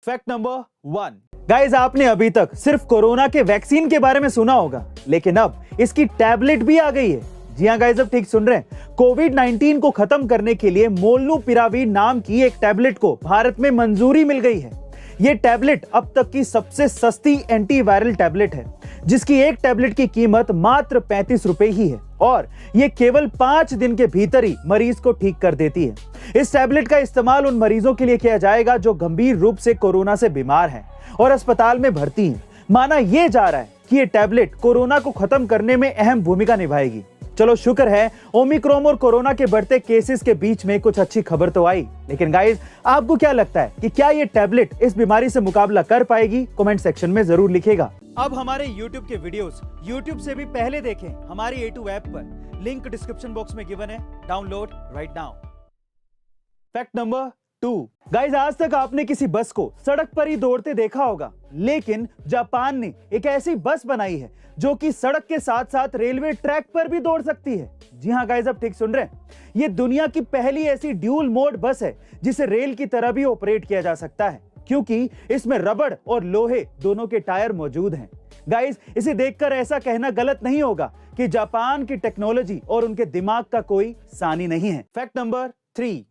Fact number 1। Guys, आपने अभी तक सिर्फ कोरोना के वैक्सीन के बारे में सुना होगा, लेकिन अब इसकी टैबलेट भी आ गई है। जी हाँ गाइस, अब ठीक सुन रहे हैं। कोविड-19 को खत्म करने के लिए मोलनुपिराविर नाम की एक टैबलेट को भारत में मंजूरी मिल गई है। ये टैबलेट अब तक की सबसे सस्ती एंटीवायरल टैबलेट है, जिसकी एक टैबलेट की कीमत मात्र 35 रुपए ही है और ये केवल 5 दिन के भीतर ही मरीज को ठीक कर देती है। इस टैबलेट का इस्तेमाल उन मरीजों के लिए किया जाएगा जो गंभीर रूप से कोरोना से बीमार हैं और अस्पताल में भर्ती हैं। माना यह जा रहा है कि ये टैबलेट कोरोना को खत्म करने में अहम भूमिका निभाएगी। चलो शुक्र है, ओमिक्रॉन और कोरोना के बढ़ते केसेस के बीच में कुछ अच्छी खबर तो आई। लेकिन गाइस, आपको क्या लगता है कि क्या ये टैबलेट इस बीमारी से मुकाबला कर पाएगी? कमेंट सेक्शन में जरूर लिखिएगा। अब हमारे YouTube के वीडियोस YouTube से भी पहले देखें हमारी A2 ऐप पर। लिंक डिस्क्रिप्शन बॉक्स में गिवन है, download right now. Fact number 2। Guys, आज तक आपने किसी बस को सड़क पर ही दौड़ते देखा होगा, लेकिन जापान ने एक ऐसी बस बनाई है जो कि सड़क के साथ साथ रेलवे ट्रैक पर भी दौड़ सकती है। जी हाँ गाइस, अब ठीक सुन रहे हैं। ये दुनिया की पहली ऐसी ड्यूल मोड बस है जिसे रेल की तरह भी ऑपरेट किया जा सकता है, क्योंकि इसमें रबड़ और लोहे दोनों के टायर मौजूद हैं। गाइस, इसे देखकर ऐसा कहना गलत नहीं होगा कि जापान की टेक्नोलॉजी और उनके दिमाग का कोई सानी नहीं है। Fact number 3।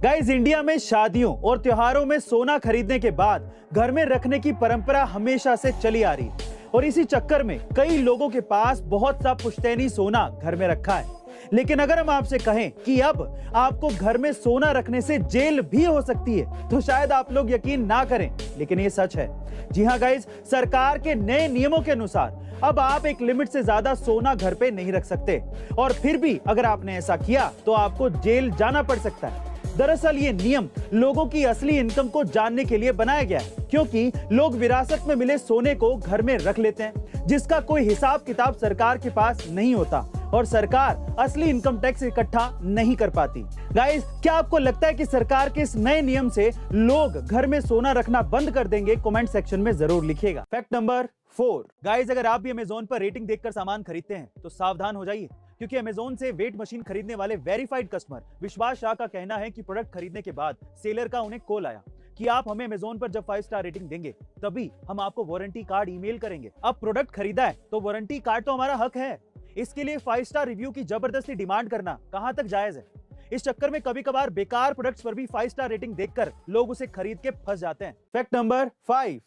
गाइस, इंडिया में शादियों और त्योहारों में सोना खरीदने के बाद घर में रखने की परंपरा हमेशा से चली आ रही है और इसी चक्कर में कई लोगों के पास बहुत सा पुश्तैनी सोना घर में रखा है। लेकिन अगर हम आपसे कहें कि अब आपको घर में सोना रखने से जेल भी हो सकती है, तो शायद आप लोग यकीन ना करें, लेकिन ये सच है। जी हाँ गाइस, सरकार के नए नियमों के अनुसार अब आप एक लिमिट से ज्यादा सोना घर पे नहीं रख सकते और फिर भी अगर आपने ऐसा किया तो आपको जेल जाना पड़ सकता है। दरअसल ये नियम लोगों की असली इनकम को जानने के लिए बनाया गया है, क्योंकि लोग विरासत में मिले सोने को घर में रख लेते हैं, जिसका कोई हिसाब किताब सरकार के पास नहीं होता और सरकार असली इनकम टैक्स इकट्ठा नहीं कर पाती। गाइस, क्या आपको लगता है कि सरकार के इस नए नियम से लोग घर में सोना रखना बंद कर देंगे? कमेंट सेक्शन में जरूर लिखिएगा। Fact number 4। गाइस, अगर आप भी अमेज़न पर रेटिंग देखकर सामान खरीदते हैं तो सावधान हो जाइए, क्योंकि अमेज़न से वेट मशीन खरीदने वाले वेरीफाइड कस्टमर विश्वास शाह का कहना है कि प्रोडक्ट खरीदने के बाद सेलर का उन्हें कॉल आया कि आप हमें अमेज़न पर जब 5 स्टार रेटिंग देंगे तभी हम आपको वारंटी कार्ड ईमेल करेंगे। अब प्रोडक्ट खरीदा है तो वारंटी कार्ड तो हमारा हक है, इसके लिए 5 स्टार रिव्यू की जबरदस्ती डिमांड करना कहां तक जायज है? इस चक्कर में कभी कभार बेकार प्रोडक्ट्स पर भी 5 स्टार रेटिंग देखकर लोग उसे खरीद के फंस जाते हैं। Fact number 5।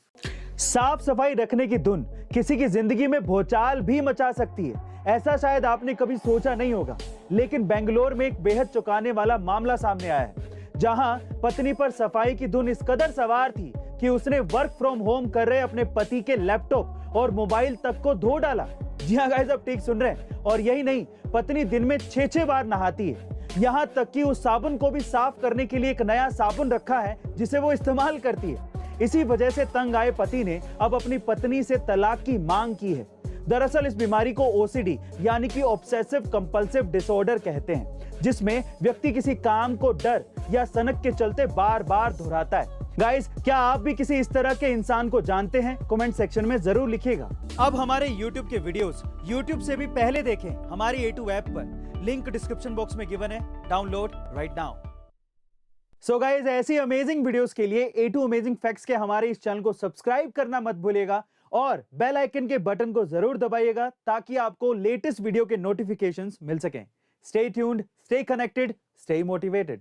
साफ सफाई रखने की धुन किसी की जिंदगी में भूचाल भी मचा सकती है। ऐसा शायद आपने कभी सोचा नहीं होगा, लेकिन बेंगलोर में एक बेहद चौंकाने वाला मामला सामने आया है, जहां पत्नी पर सफाई की धुन इस कदर सवार थी कि उसने वर्क फ्रॉम होम कर रहे अपने पति के लैपटॉप और मोबाइल तक को धो डाला। जी हाँ गाइस, अब ठीक सुन रहे हैं। और यही नहीं, पत्नी दिन में 6-6 बार नहाती है, यहाँ तक कि उस साबुन को भी साफ करने के लिए एक नया साबुन रखा है जिसे वो इस्तेमाल करती है। इसी वजह से तंग आए पति ने अब अपनी पत्नी से तलाक की मांग की है। दरअसल इस बीमारी को OCD यानी कि ऑब्सेसिव कंपल्सिव डिसऑर्डर कहते हैं, जिसमें व्यक्ति किसी काम को डर या सनक के चलते बार बार दोहराता है। गाइस, क्या आप भी किसी इस तरह के इंसान को जानते हैं? कमेंट सेक्शन में जरूर लिखिएगा। अब हमारे YouTube के वीडियोस YouTube से भी पहले देखें हमारी A2 ऐप पर। लिंक डिस्क्रिप्शन बॉक्स में गिवन है, download right now. So guys, ऐसी अमेजिंग वीडियोस के लिए A2 अमेजिंग फैक्ट्स के हमारे इस चैनल को सब्सक्राइब करना मत भूलिएगा और बेल आइकन के बटन को जरूर दबाइएगा ताकि आपको लेटेस्ट वीडियो के नोटिफिकेशंस मिल सकें। Stay tuned, stay connected, stay motivated.